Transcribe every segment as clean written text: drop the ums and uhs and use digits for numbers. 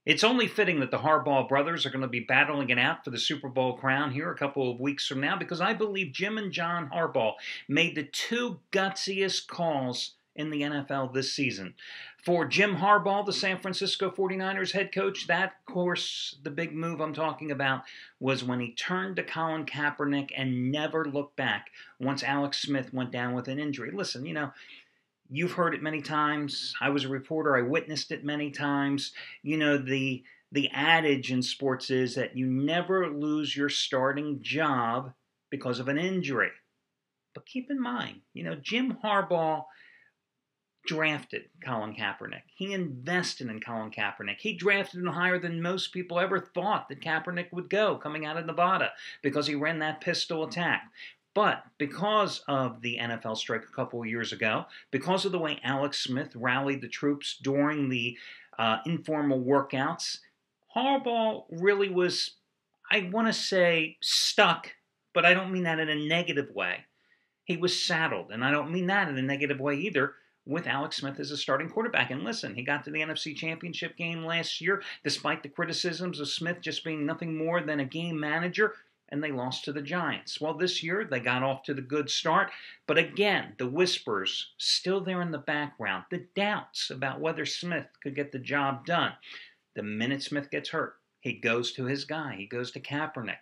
It's only fitting that the Harbaugh brothers are going to be battling it out for the Super Bowl crown here a couple of weeks from now because I believe Jim and John Harbaugh made the two gutsiest calls in the NFL this season. For Jim Harbaugh, the San Francisco 49ers head coach, that, of course, the big move I'm talking about was when he turned to Colin Kaepernick and never looked back once Alex Smith went down with an injury. Listen, you've heard it many times. I was a reporter. I witnessed it many times. The adage in sports is that you never lose your starting job because of an injury. But keep in mind, Jim Harbaugh drafted Colin Kaepernick. He invested in Colin Kaepernick. He drafted him higher than most people ever thought that Kaepernick would go coming out of Nevada because he ran that pistol attack. But because of the NFL strike a couple of years ago, because of the way Alex Smith rallied the troops during the informal workouts, Harbaugh really was, I want to say, stuck, but I don't mean that in a negative way. He was saddled, and I don't mean that in a negative way either, with Alex Smith as a starting quarterback. And listen, he got to the NFC Championship game last year, despite the criticisms of Smith just being nothing more than a game manager, and they lost to the Giants. Well, this year, they got off to the good start, but again, the whispers still there in the background, the doubts about whether Smith could get the job done. The minute Smith gets hurt, he goes to his guy. He goes to Kaepernick.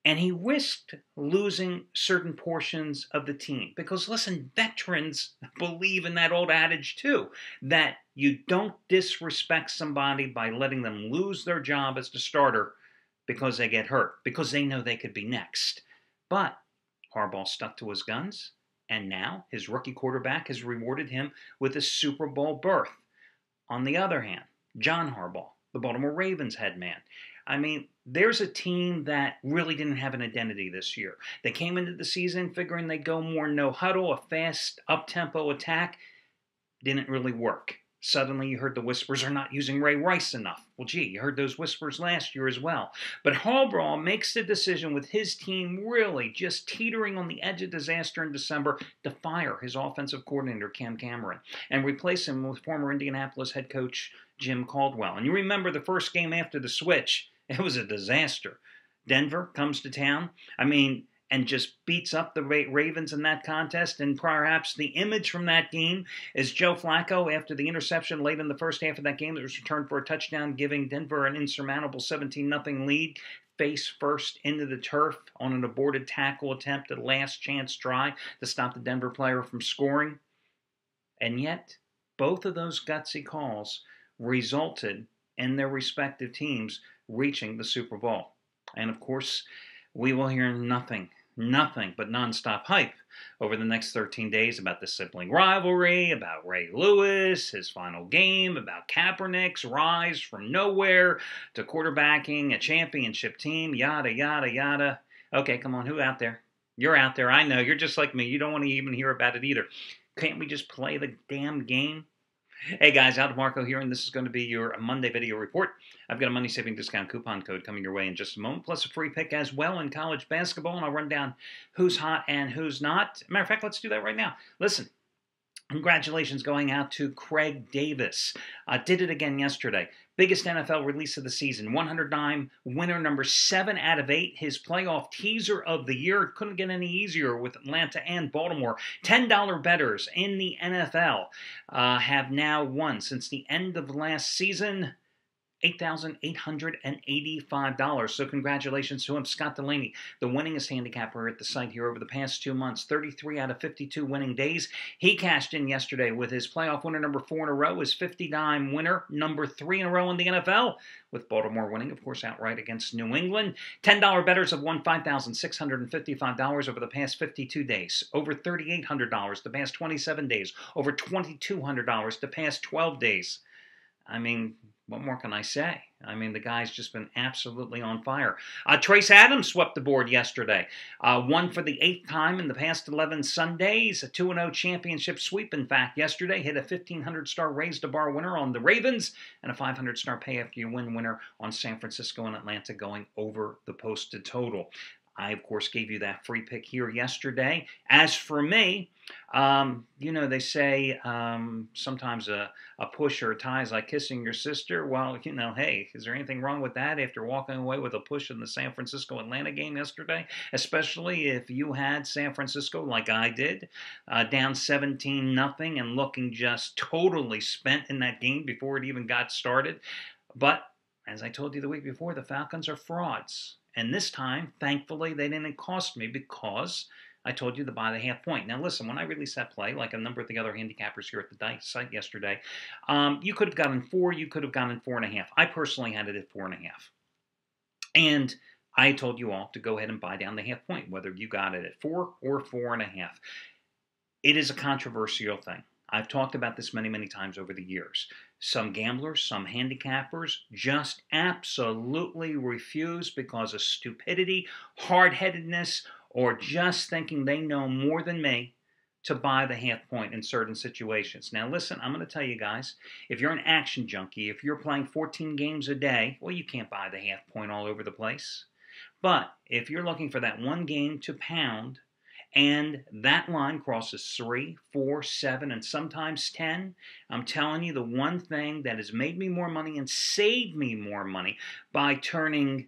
And he risked losing certain portions of the team. Because, listen, veterans believe in that old adage, too, that you don't disrespect somebody by letting them lose their job as the starter because they get hurt, because they know they could be next. But Harbaugh stuck to his guns, and now his rookie quarterback has rewarded him with a Super Bowl berth. On the other hand, John Harbaugh, the Baltimore Ravens head man, there's a team that really didn't have an identity this year. They came into the season figuring they'd go more no huddle, a fast up-tempo attack. Didn't really work. Suddenly you heard the whispers are not using Ray Rice enough. Well, gee, you heard those whispers last year as well. But Harbaugh makes the decision with his team really just teetering on the edge of disaster in December to fire his offensive coordinator, Cam Cameron, and replace him with former Indianapolis head coach Jim Caldwell. And you remember the first game after the switch, it was a disaster. Denver comes to town, and just beats up the Ravens in that contest. And perhaps the image from that game is Joe Flacco after the interception late in the first half of that game that was returned for a touchdown, giving Denver an insurmountable 17-0 lead, face first into the turf on an aborted tackle attempt at a last chance try to stop the Denver player from scoring. And yet, both of those gutsy calls resulted in their respective teams reaching the Super Bowl. And of course, we will hear nothing but nonstop hype over the next 13 days about the sibling rivalry, about Ray Lewis, his final game, about Kaepernick's rise from nowhere to quarterbacking a championship team, yada, yada, yada. Okay, come on, who out there? You're out there, I know, you're just like me. You don't want to even hear about it either. Can't we just play the damn game? Hey guys, Al DeMarco here, and this is going to be your Monday video report. I've got a money saving discount coupon code coming your way in just a moment, plus a free pick as well in college basketball, and I'll run down who's hot and who's not. Matter of fact, let's do that right now. Listen, congratulations going out to Craig Davis. Did it again yesterday. Biggest NFL release of the season. 109 winner number 7 out of 8. His playoff teaser of the year. Couldn't get any easier with Atlanta and Baltimore. $10 bettors in the NFL have now won since the end of last season. $8,885. So congratulations to him. Scott Delaney, the winningest handicapper at the site here over the past 2 months. 33 out of 52 winning days. He cashed in yesterday with his playoff winner number 4 in a row, his 50-dime winner number 3 in a row in the NFL, with Baltimore winning, of course, outright against New England. $10 bettors have won $5,655 over the past 52 days. Over $3,800 the past 27 days. Over $2,200 the past 12 days. What more can I say? The guy's just been absolutely on fire. Trace Adams swept the board yesterday. Won for the 8th time in the past 11 Sundays. A 2-0 championship sweep, in fact, yesterday. Hit a 1,500-star raise-to-bar winner on the Ravens and a 500-star pay-after-you-win winner on San Francisco and Atlanta going over the posted total. I, of course, gave you that free pick here yesterday. As for me, they say sometimes a push or a tie is like kissing your sister. Well, hey, is there anything wrong with that after walking away with a push in the San Francisco-Atlanta game yesterday? Especially if you had San Francisco, like I did, down 17-0 and looking just totally spent in that game before it even got started. But as I told you the week before, the Falcons are frauds. And this time, thankfully, they didn't cost me because I told you to buy the half point. Now, listen, when I released that play, like a number of the other handicappers here at the site yesterday, you could have gotten 4, you could have gotten 4.5. I personally had it at 4.5. And I told you all to go ahead and buy down the half point, whether you got it at 4 or 4.5. It is a controversial thing. I've talked about this many, many times over the years. Some gamblers, some handicappers just absolutely refuse because of stupidity, hard-headedness, or just thinking they know more than me to buy the half point in certain situations. Now listen, I'm going to tell you guys, if you're an action junkie, if you're playing 14 games a day, well, you can't buy the half point all over the place. But if you're looking for that one game to pound, and that line crosses 3, 4, 7, and sometimes 10. I'm telling you, the one thing that has made me more money and saved me more money by turning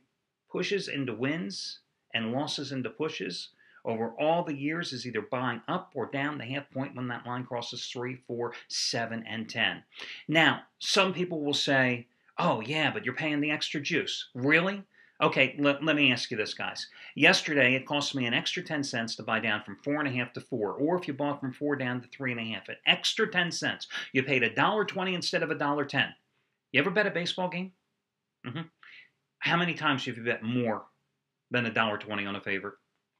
pushes into wins and losses into pushes over all the years is either buying up or down the half point when that line crosses 3, 4, 7, and 10. Now, some people will say, oh, yeah, but you're paying the extra juice. Really? Okay, let me ask you this, guys. Yesterday, it cost me an extra 10 cents to buy down from 4.5 to 4, or if you bought from 4 down to 3.5, an extra 10 cents. You paid $1.20 instead of $1.10. You ever bet a baseball game? How many times have you bet more than $1.20 on a favorite?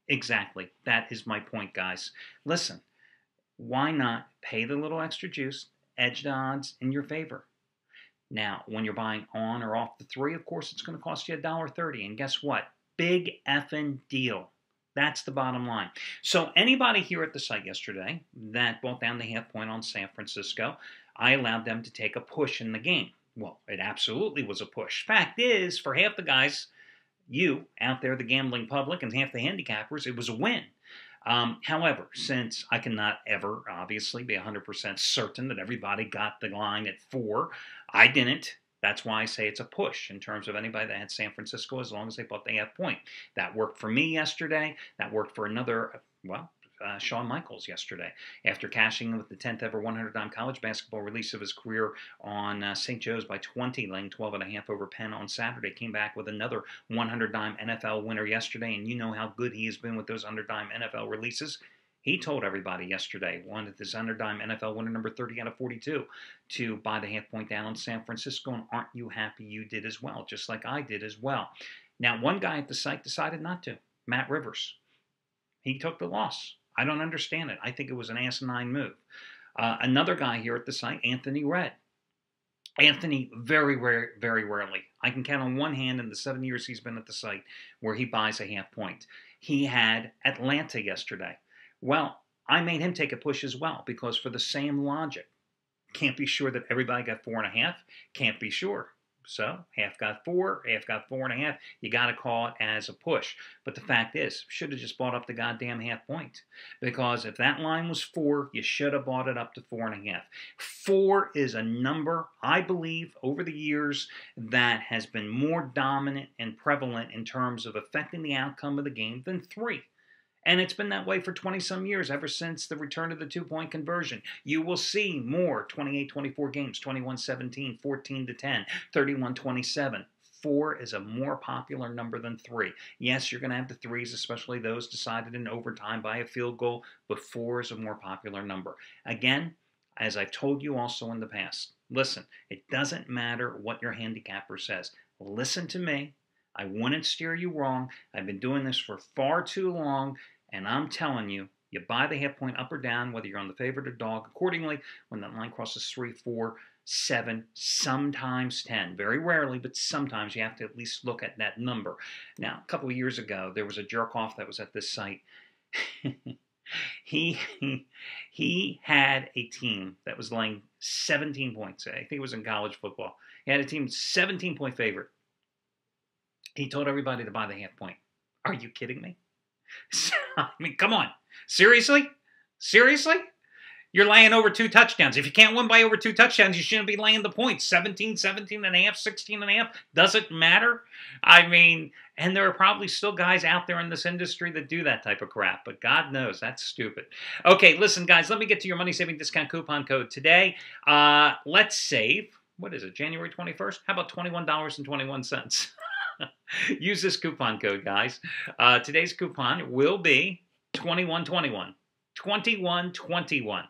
Exactly. That is my point, guys. Listen, why not pay the little extra juice, edge the odds in your favor? Now, when you're buying on or off the 3, of course, it's going to cost you $1.30. And guess what? Big effing deal. That's the bottom line. So anybody here at the site yesterday that bought down the half point on San Francisco, I allowed them to take a push in the game. Well, it absolutely was a push. Fact is, for half the guys, you out there, the gambling public, and half the handicappers, it was a win. However, since I cannot ever, obviously, be 100% certain that everybody got the line at 4, I didn't. That's why I say it's a push in terms of anybody that had San Francisco as long as they bought the half point. That worked for me yesterday. That worked for another, Shawn Michaels yesterday. After cashing in with the 10th ever 100-dime college basketball release of his career on St. Joe's by 20, laying 12.5 over Penn on Saturday, came back with another 100-dime NFL winner yesterday, and you know how good he has been with those 100-dime NFL releases. He told everybody yesterday, wanted this 100-dime NFL winner number 30 out of 42 to buy the half point down on San Francisco, and aren't you happy you did as well, just like I did as well. Now, one guy at the site decided not to, Matt Rivers. He took the loss. I don't understand it. I think it was an asinine move. Another guy here at the site, Anthony Red. Anthony, very rarely. I can count on one hand in the 7 years he's been at the site where he buys a half point. He had Atlanta yesterday. Well, I made him take a push as well because for the same logic. Can't be sure that everybody got 4.5. Can't be sure. So half got 4, half got 4.5. You got to call it as a push. But the fact is, should have just bought up the goddamn half point. Because if that line was 4, you should have bought it up to 4.5. 4 is a number, I believe, over the years that has been more dominant and prevalent in terms of affecting the outcome of the game than 3. And it's been that way for 20-some years, ever since the return of the two-point conversion. You will see more 28-24 games, 21-17, 14-10, 31-27. 4 is a more popular number than 3. Yes, you're going to have the 3s, especially those decided in overtime by a field goal, but 4 is a more popular number. Again, as I've told you also in the past, listen, it doesn't matter what your handicapper says. Listen to me. I wouldn't steer you wrong. I've been doing this for far too long. And I'm telling you, you buy the half point up or down, whether you're on the favorite or dog, accordingly, when that line crosses 3, 4, 7, sometimes 10. Very rarely, but sometimes you have to at least look at that number. Now, a couple of years ago, there was a jerk-off that was at this site. He had a team that was laying 17 points. I think it was in college football. He had a team 17-point favorite. He told everybody to buy the half point. Are you kidding me? I mean, come on. Seriously? Seriously? You're laying over 2 touchdowns. If you can't win by over 2 touchdowns, you shouldn't be laying the points. 17, 17 and a half, 16 and a half. Doesn't matter. I mean, and there are probably still guys out there in this industry that do that type of crap, but God knows, that's stupid. Okay, listen, guys, let me get to your money-saving discount coupon code today. Let's save, what is it, January 21st? How about $21.21? Use this coupon code, guys. Today's coupon will be 2121. 2121.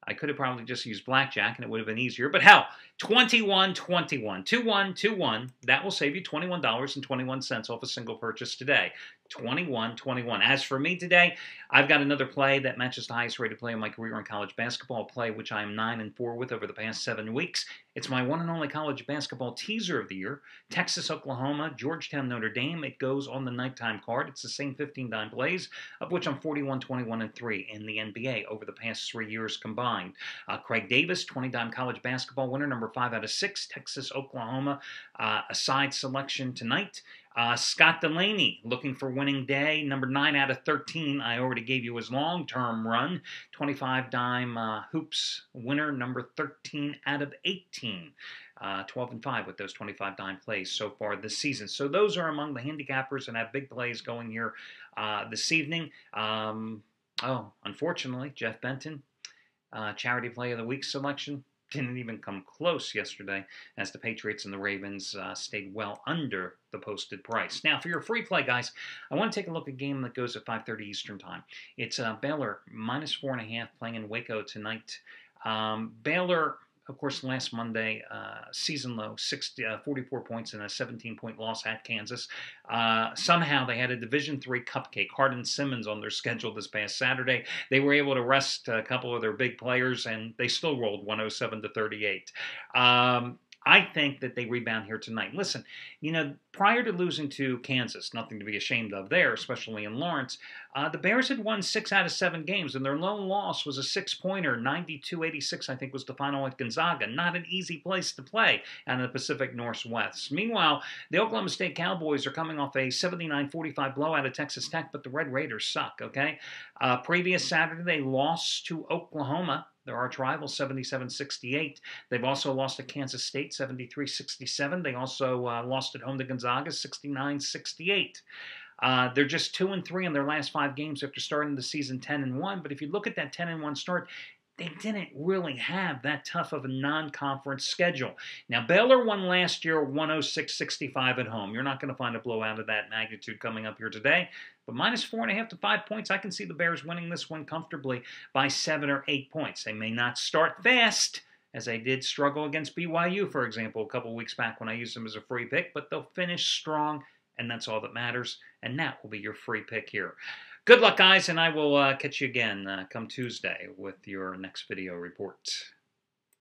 I could have probably just used blackjack and it would have been easier, but hell, 2121. 2121. That will save you $21.21 off a single purchase today. 2121. As for me today, I've got another play that matches the highest rated play of my career in college basketball, play which I am 9-4 with over the past 7 weeks. It's my one and only college basketball teaser of the year. Texas, Oklahoma, Georgetown, Notre Dame. It goes on the nighttime card. It's the same 15 dime plays, of which I'm 41-21-3 in the NBA over the past 3 years combined. Craig Davis, 20 dime college basketball winner, number 5 out of 6. Texas, Oklahoma, a side selection tonight. Scott Delaney, looking for winning day, number 9 out of 13. I already gave you his long-term run. 25 dime hoops winner, number 13 out of 18. 12-5 with those 25 dime plays so far this season. So those are among the handicappers and have big plays going here this evening. Unfortunately, Jeff Benton, charity play of the week selection, didn't even come close yesterday as the Patriots and the Ravens stayed well under the posted price. Now, for your free play, guys, I want to take a look at a game that goes at 5:30 Eastern Time. It's Baylor -4.5 playing in Waco tonight. Baylor, of course, last Monday, season low, 44 points and a 17-point loss at Kansas. Somehow they had a Division III cupcake, Hardin Simmons, on their schedule this past Saturday. They were able to rest a couple of their big players, and they still rolled 107-38. I think that they rebound here tonight. Listen, prior to losing to Kansas, nothing to be ashamed of there, especially in Lawrence, the Bears had won 6 out of 7 games, and their lone loss was a 6-pointer, 92-86, I think was the final at Gonzaga. Not an easy place to play out in the Pacific Northwest. Meanwhile, the Oklahoma State Cowboys are coming off a 79-45 blowout at Texas Tech, but the Red Raiders suck, okay? Previous Saturday, they lost to Oklahoma, their arch rival, 77-68. They've also lost to Kansas State, 73-67. They also lost at home to Gonzaga, 69-68. They're just 2-3 in their last 5 games after starting the season 10-1. But if you look at that 10-1 start, they didn't really have that tough of a non-conference schedule. Now, Baylor won last year 106-65 at home. You're not going to find a blowout of that magnitude coming up here today. But -4.5 to 5 points, I can see the Bears winning this one comfortably by 7 or 8 points. They may not start fast, as they did struggle against BYU, for example, a couple weeks back when I used them as a free pick, but they'll finish strong, and that's all that matters, and that will be your free pick here. Good luck, guys, and I will catch you again come Tuesday with your next video report.